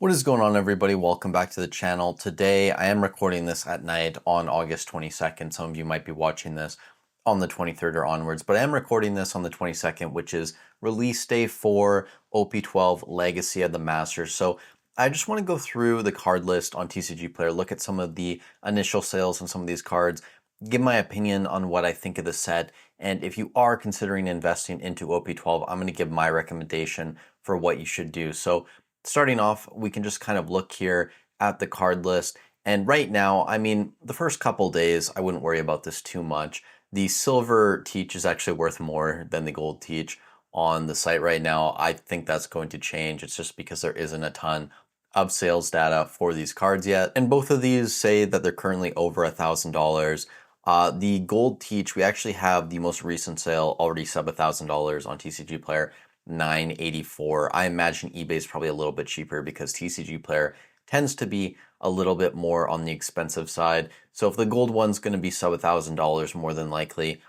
What is going on, everybody? Welcome back to the channel. Today I am recording this at night on August 22nd. Some of you might be watching this on the 23rd or onwards, but I am recording this on the 22nd, which is release day for OP12 Legacy of the Masters. So I just want to go through the card list on TCG Player, look at some of the initial sales on some of these cards, give my opinion on what I think of the set, and if you are considering investing into OP12, I'm going to give my recommendation for what you should do. So starting off, we can just kind of look here at the card list. And right now, I mean, the first couple days, I wouldn't worry about this too much. The silver teach is actually worth more than the gold teach on the site right now. I think that's going to change. It's just because there isn't a ton of sales data for these cards yet. And both of these say that they're currently over $1,000. The gold teach, we actually have the most recent sale already sub $1,000 on TCG Player. 984. I imagine eBay is probably a little bit cheaper because TCG Player tends to be a little bit more on the expensive side. So if the gold one's going to be sub $1,000 more than likely,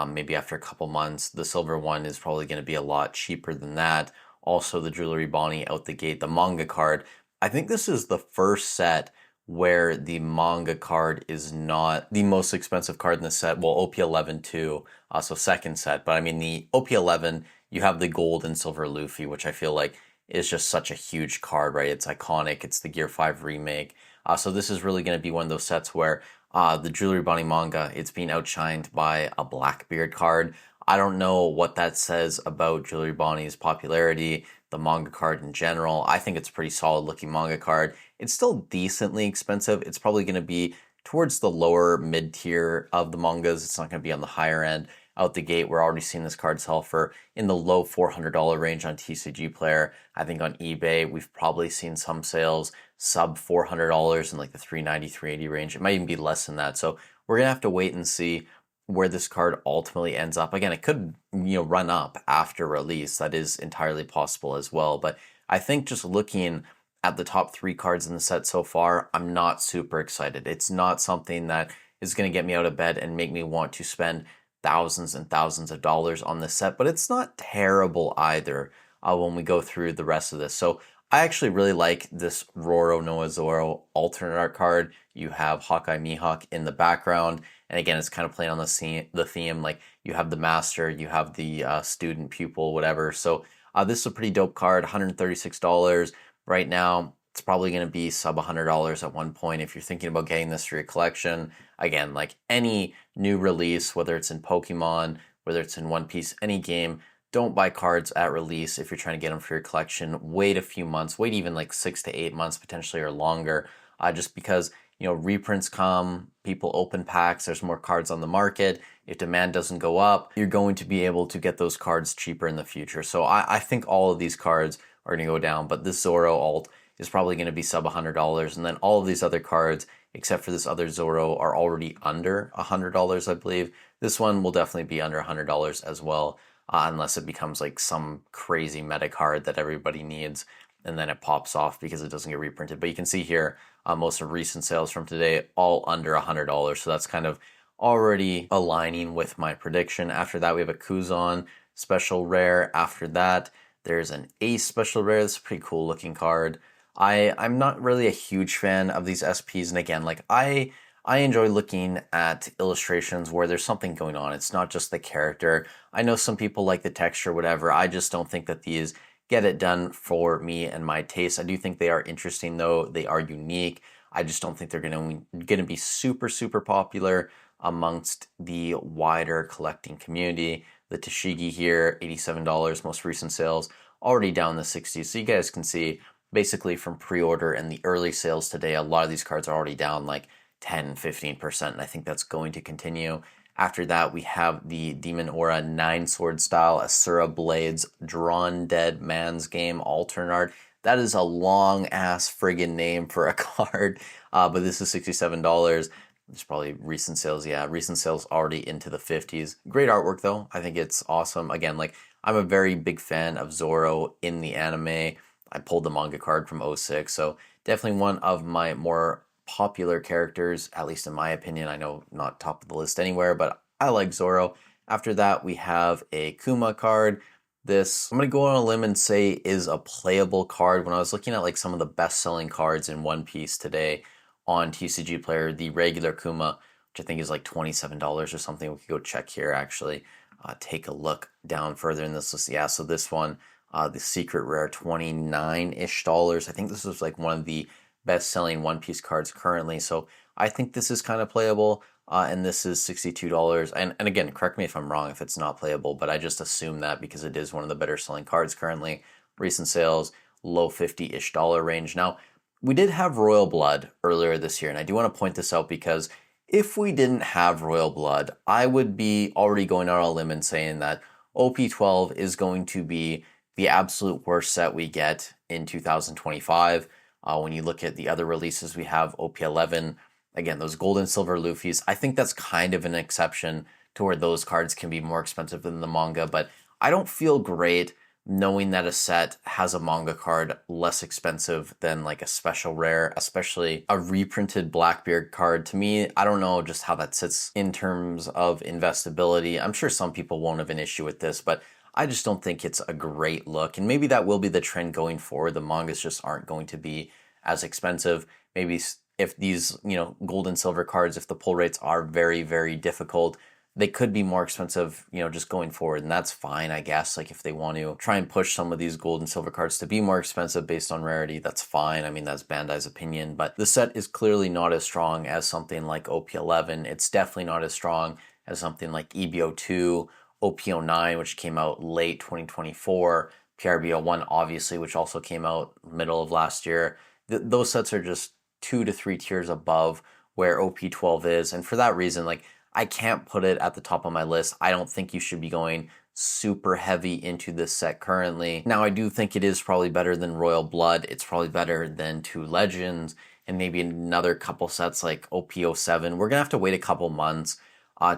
maybe after a couple months, the silver one is probably going to be a lot cheaper than that. Also, the Jewelry Bonney out the gate, the manga card. I think this is the first set where the manga card is not the most expensive card in the set. Well, OP11 too, so second set. But I mean, the OP11, you have the gold and silver Luffy, which I feel like is just such a huge card, right? It's iconic. It's the Gear 5 remake. So this is really going to be one of those sets where the Jewelry Bonney manga, it's being outshined by a Blackbeard card. I don't know what that says about Jewelry Bonney's popularity, the manga card in general. I think it's a pretty solid looking manga card. It's still decently expensive. It's probably going to be towards the lower mid tier of the mangas. It's not going to be on the higher end. Out the gate, we're already seeing this card sell for in the low $400 range on TCG Player. I think on eBay, we've probably seen some sales sub $400 in like the $390, $380 range. It might even be less than that. So we're going to have to wait and see where this card ultimately ends up. Again, it could, run up after release. That is entirely possible as well. But I think just looking at the top three cards in the set so far, I'm not super excited. It's not something that is going to get me out of bed and make me want to spend thousands and thousands of dollars on this set, but it's not terrible either when we go through the rest of this. So I actually really like this Roro Noah Zoro alternate art card. You have Hawkeye Mihawk in the background, and again, it's kind of playing on the theme, like you have the master, you have the student, pupil, whatever. So this is a pretty dope card, $136 right now. It's probably going to be sub $100 at one point if you're thinking about getting this for your collection. Again, like any new release, whether it's in Pokemon, whether it's in One Piece, any game, don't buy cards at release if you're trying to get them for your collection. Wait a few months, wait even like 6 to 8 months potentially or longer, just because reprints come, people open packs, there's more cards on the market. If demand doesn't go up, you're going to be able to get those cards cheaper in the future. So I think all of these cards are going to go down, but this Zoro alt is probably going to be sub $100, and then all of these other cards, except for this other Zoro, are already under $100, I believe. This one will definitely be under $100 as well, unless it becomes like some crazy meta card that everybody needs, and then it pops off because it doesn't get reprinted. But you can see here, most of recent sales from today, all under $100, so that's kind of already aligning with my prediction. After that, we have a Kuzan special rare. After that, there's an Ace special rare. This is a pretty cool looking card. I'm not really a huge fan of these SPs, and again, like I enjoy looking at illustrations where there's something going on. It's not just the character. I know some people like the texture, whatever. I just don't think that these get it done for me and my taste. I do think they are interesting though. They are unique. I just don't think they're going to be super, super popular amongst the wider collecting community. The Tashigi here, $87, most recent sales, already down in the 60s. So you guys can see basically from pre-order and the early sales today, a lot of these cards are already down like 10, 15%, and I think that's going to continue. After that, we have the Demon Aura 9-sword style Asura Blades Drawn Dead Man's Game alternate art. That is a long-ass friggin' name for a card, but this is $67. There's probably recent sales, yeah, recent sales already into the 50s. Great artwork though, I think it's awesome. Again, like I'm a very big fan of Zoro in the anime. I pulled the manga card from '06, so definitely one of my more popular characters, at least in my opinion. I know not top of the list anywhere, but I like Zoro. After that, we have a Kuma card. this, I'm going to go on a limb and say, is a playable card. When I was looking at like some of the best-selling cards in One Piece today on TCG Player, the regular Kuma, which I think is like $27 or something. We could go check here actually. Take a look down further in this list. Yeah, so this one, the secret rare, $29-ish dollars. I think this was like one of the best-selling One Piece cards currently. So I think this is kind of playable. And this is $62. And again, correct me if I'm wrong if it's not playable, but I just assume that because it is one of the better selling cards currently. Recent sales, low 50-ish dollar range. Now, we did have Royal Blood earlier this year, and I do want to point this out because if we didn't have Royal Blood, I would be already going out on a limb and saying that OP12 is going to be the absolute worst set we get in 2025. When you look at the other releases, we have OP11. Again, those gold and silver Luffy's, I think that's kind of an exception to where those cards can be more expensive than the manga, but I don't feel great knowing that a set has a manga card less expensive than like a special rare, especially a reprinted Blackbeard card. To me, I don't know just how that sits in terms of investability. I'm sure some people won't have an issue with this, but I just don't think it's a great look. And maybe that will be the trend going forward. The mangas just aren't going to be as expensive. Maybe if these, gold and silver cards, if the pull rates are very, very difficult, they could be more expensive, just going forward. And that's fine, I guess. Like if they want to try and push some of these gold and silver cards to be more expensive based on rarity, that's fine. I mean, that's Bandai's opinion, but the set is clearly not as strong as something like OP11. It's definitely not as strong as something like EBO2, OP09, which came out late 2024, PRBO1, obviously, which also came out middle of last year. Those sets are just 2 to 3 tiers above where OP12 is. And for that reason, like I can't put it at the top of my list. I don't think you should be going super heavy into this set currently. Now, I do think it is probably better than Royal Blood. It's probably better than Two Legends and maybe another couple sets like OP07. We're gonna have to wait a couple months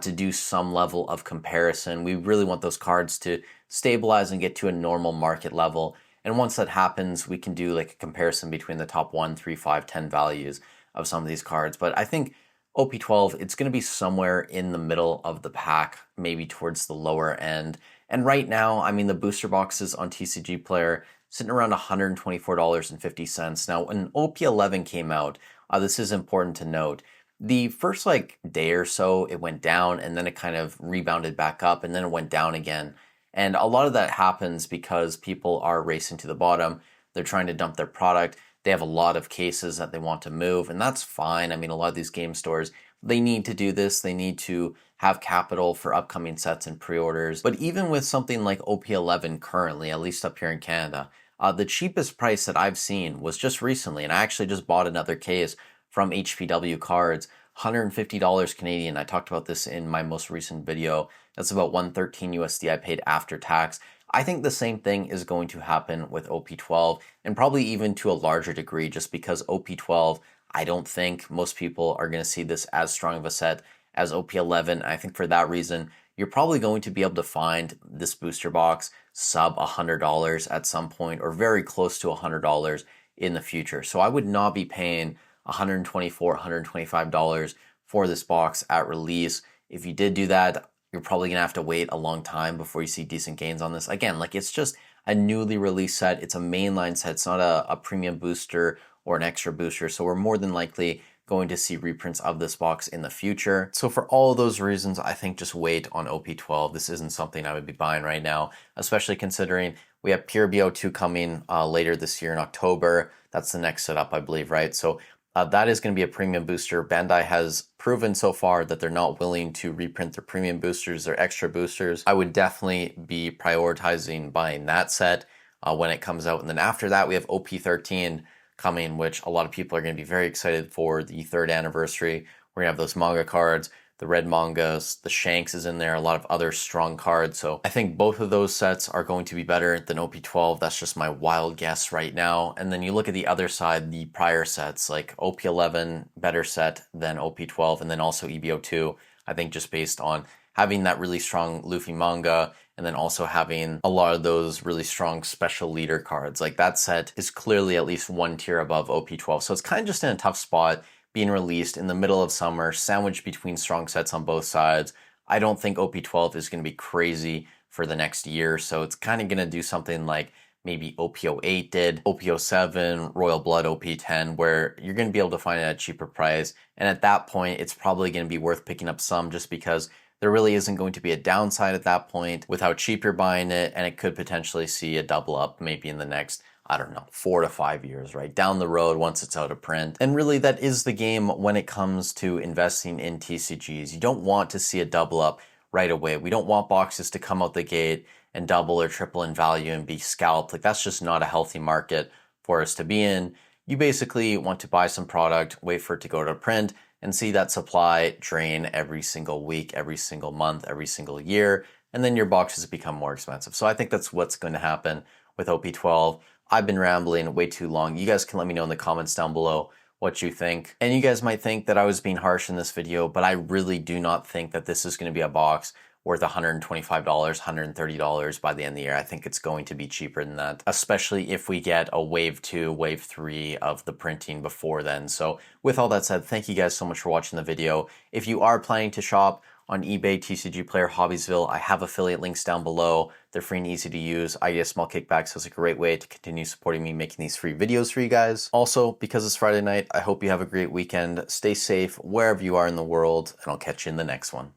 to do some level of comparison. We really want those cards to stabilize and get to a normal market level. And once that happens, we can do like a comparison between the top 1, 3, 5, 10 values of some of these cards. But I think OP12, it's going to be somewhere in the middle of the pack, maybe towards the lower end. And right now, I mean, the booster boxes on TCG Player sitting around $124.50. Now, when OP11 came out, this is important to note. The first day or so, it went down and then it kind of rebounded back up and then it went down again. And a lot of that happens because people are racing to the bottom. They're trying to dump their product. They have a lot of cases that they want to move, and that's fine. I mean, a lot of these game stores, they need to do this. They need to have capital for upcoming sets and pre-orders. But even with something like OP11 currently, at least up here in Canada, the cheapest price that I've seen was just recently, and I actually just bought another case from HPW Cards, $150 Canadian. I talked about this in my most recent video. That's about $113 USD I paid after tax. I think the same thing is going to happen with OP12 and probably even to a larger degree just because OP12, I don't think most people are going to see this as strong of a set as OP11. I think for that reason, you're probably going to be able to find this booster box sub $100 at some point or very close to $100 in the future. So I would not be paying $124, $125 for this box at release. If you did do that, you're probably gonna have to wait a long time before you see decent gains on this. Again, it's just a newly released set. It's a mainline set. It's not a premium booster or an extra booster. So we're more than likely going to see reprints of this box in the future. So for all of those reasons, I think just wait on OP12. This isn't something I would be buying right now, especially considering we have Pure BO2 coming later this year in October. That's the next setup, I believe, right? So that is going to be a premium booster. Bandai has proven so far that they're not willing to reprint their premium boosters, their extra boosters. I would definitely be prioritizing buying that set when it comes out. And then after that, we have OP13 coming, which a lot of people are going to be very excited for the 3rd anniversary. We're going to have those manga cards, the red mangas, the Shanks is in there, a lot of other strong cards. So I think both of those sets are going to be better than OP12. That's just my wild guess right now. And then you look at the other side, the prior sets, like OP11, better set than OP12, and then also EBO2. I think just based on having that really strong Luffy manga, and then also having a lot of those really strong special leader cards. Like that set is clearly at least 1 tier above OP12. So it's kind of just in a tough spot being released in the middle of summer, sandwiched between strong sets on both sides. I don't think OP12 is going to be crazy for the next year. So it's kind of going to do something like maybe OP08 did, OP07, Royal Blood OP10, where you're going to be able to find it at a cheaper price. And at that point, it's probably going to be worth picking up some just because there really isn't going to be a downside at that point with how cheap you're buying it. And it could potentially see a double up maybe in the next, I don't know, 4 to 5 years, right? Down the road once it's out of print. And really that is the game when it comes to investing in TCGs. You don't want to see a double up right away. We don't want boxes to come out the gate and double or triple in value and be scalped. Like that's just not a healthy market for us to be in. You basically want to buy some product, wait for it to go to print, and see that supply drain every single week, every single month, every single year, and then your boxes become more expensive. So I think that's what's going to happen with OP12. I've been rambling way too long. You guys can let me know in the comments down below what you think. And you guys might think that I was being harsh in this video, but I really do not think that this is going to be a box worth $125, $130 by the end of the year. I think it's going to be cheaper than that, especially if we get a wave 2, wave 3 of the printing before then. So with all that said, thank you guys so much for watching the video. If you are planning to shop on eBay, TCG Player, Hobbiesville, I have affiliate links down below. They're free and easy to use. I get a small kickback, so it's a great way to continue supporting me making these free videos for you guys. Also, because it's Friday night, I hope you have a great weekend. Stay safe wherever you are in the world, and I'll catch you in the next one.